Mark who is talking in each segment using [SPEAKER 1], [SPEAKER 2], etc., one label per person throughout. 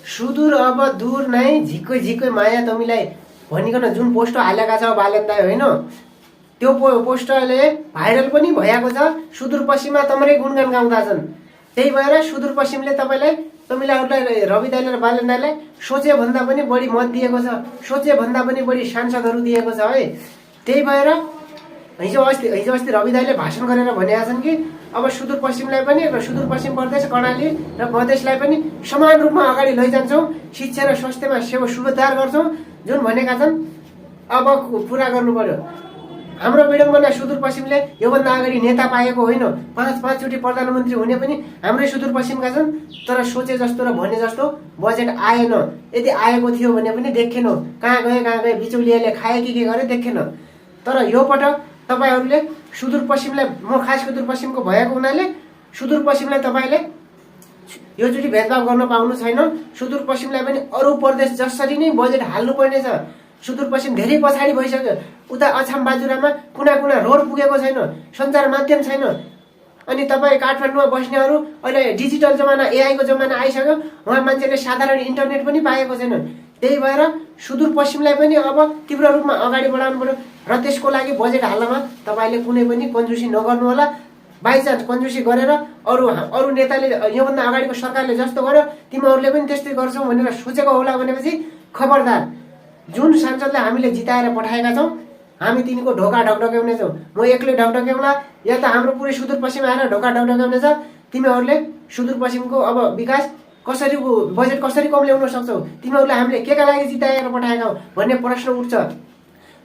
[SPEAKER 1] सुदूर अब दूर नै झिक्कै झिक्कै माया तमीलाई भनिकन जुन पोस्टर हालेका छ बालेन दाइ होइन, त्यो पोस्टरले भाइरल पनि भएको छ। सुदूरपश्चिममा तम्रै गुणगान गाउँदा छन्। त्यही भएर सुदूरपश्चिमले तमिलाहरूलाई रवि दाइले र बालेन दाइलाई सोचे भन्दा पनि बढी मत दिएको छ, सोचे भन्दा पनि बढी सांसदहरू दिएको छ है। त्यही भएर हिजो अस्ति रवि दाइले भाषण गरेर भनेका छन् कि अब सुदूरपश्चिमलाई पनि र सुदूरपश्चिम प्रदेश कर्णाली र मधेसलाई पनि समान रूपमा अगाडि लैजान्छौँ, शिक्षा र स्वास्थ्यमा सुधार गर्छौँ जुन भनेका छन् अब पुरा गर्नु पर्यो। हाम्रो विडम्बना सुदूरपश्चिमले योभन्दा अगाडि नेता पाएको होइन, पाँचचोटि प्रधानमन्त्री हुने पनि हाम्रै सुदूरपश्चिमका छन्। तर सोचे जस्तो र भने जस्तो बजेट आएन। यदि आएको थियो भने पनि देखेनौँ, कहाँ गए बिचौलियाले खाए के गरे देखेन। तर यो पटक तपाईँहरूले सुदूरपश्चिमलाई, म खास सुदूरपश्चिमको भएको हुनाले सुदूरपश्चिमलाई तपाईँले योचोटि भेदभाव गर्न पाउनु छैन। सुदूरपश्चिमलाई पनि अरू प्रदेश जसरी नै बजेट हाल्नुपर्ने छ। सुदूरपश्चिम धेरै पछाडि भइसक्यो। उता अछाम बाजुरामा कुना रोड पुगेको छैन, सञ्चार माध्यम छैन। अनि तपाईँ काठमाडौँमा बस्नेहरू अहिले डिजिटल जमाना, एआईको जमाना आइसक्यो, उहाँ मान्छेले साधारण इन्टरनेट पनि पाएको छैन। त्यही भएर सुदूरपश्चिमलाई पनि अब तीव्र रूपमा अगाडि बढाउनु पर्यो र त्यसको लागि बजेट हाल्नमा तपाईँले कुनै पनि कन्जुसी नगर्नु होला। बाइचान्स कन्जुसी गरेर अरू नेताले योभन्दा अगाडिको सरकारले जस्तो गर्यो तिमीहरूले पनि त्यस्तै गर्छौ भनेर सोचेको होला भनेपछि खबरदार। जुन सांसदलाई हामीले जिताएर पठाएका छौँ हामी तिनीको ढोका ढकढक्याउने छौँ। म एक्लै ढकढक्याउँला या त हाम्रो पुरै सुदूरपश्चिम आएर ढोका ढकढक्याउने छ। तिमीहरूले सुदूरपश्चिमको अब विकास कसरी, बजेट कसरी कम ल्याउन सक्छौ, तिमीहरूलाई हामीले केका लागि जिताएर पठाएका हौ भन्ने प्रश्न उठ्छ।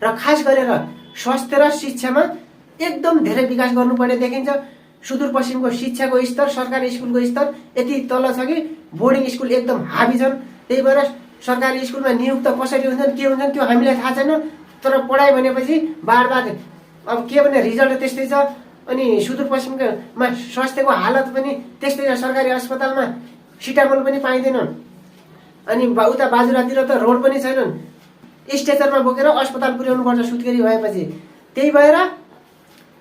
[SPEAKER 1] र खास गरेर स्वास्थ्य र शिक्षामा एकदम धेरै विकास गर्नुपर्ने देखिन्छ। सुदूरपश्चिमको शिक्षाको स्तर, सरकारी स्कुलको स्तर यति तल छ कि बोर्डिङ स्कुल एकदम हाबी छन्। त्यही भएर सरकारी स्कुलमा नियुक्त कसरी हुन्छन्, के हुन्छन् त्यो हामीलाई थाहा छैन। तर पढाइ भनेपछि बार अब के भने रिजल्ट त्यस्तै छ। अनि सुदूरपश्चिममा स्वास्थ्यको हालत पनि त्यस्तै छ। सरकारी अस्पतालमा सिटामोल पनि पाइँदैन। अनि उता बाजुरातिर त रोड पनि छैनन्, स्ट्रेचरमा बोकेर अस्पताल पुर्याउनु पर्छ सुत्केरी भएपछि। त्यही भएर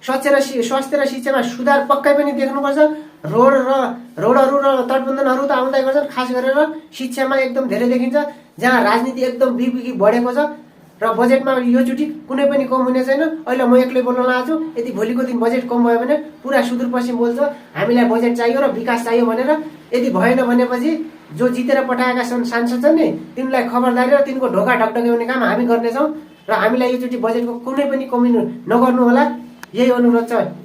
[SPEAKER 1] स्वास्थ्य र शिक्षामा सुधार पक्कै पनि देख्नुपर्छ। रोडहरू र तटबन्धनहरू त आउँदै गर्छन्। खास गरेर शिक्षामा एकदम धेरै देखिन्छ, जहाँ राजनीति एकदम बिगी बढेको छ। र बजेटमा योचोटि कुनै पनि कम हुने छैन। अहिले म एक्लै बोल्न लागेको छु। यदि भोलिको दिन बजेट कम भयो भने पुरा सुदूरपश्चिम बोल्छ हामीलाई बजेट चाहियो र विकास चाहियो भनेर। यदि भएन भनेपछि जो जितेर पठाएका सांसद छन् नि तिनीलाई खबरदारी र तिनको ढोका ढकढक्याउने काम हामी गर्नेछौँ। र हामीलाई योचोटि बजेटको कुनै पनि कमी नगर्नु होला, यही अनुरोध छ।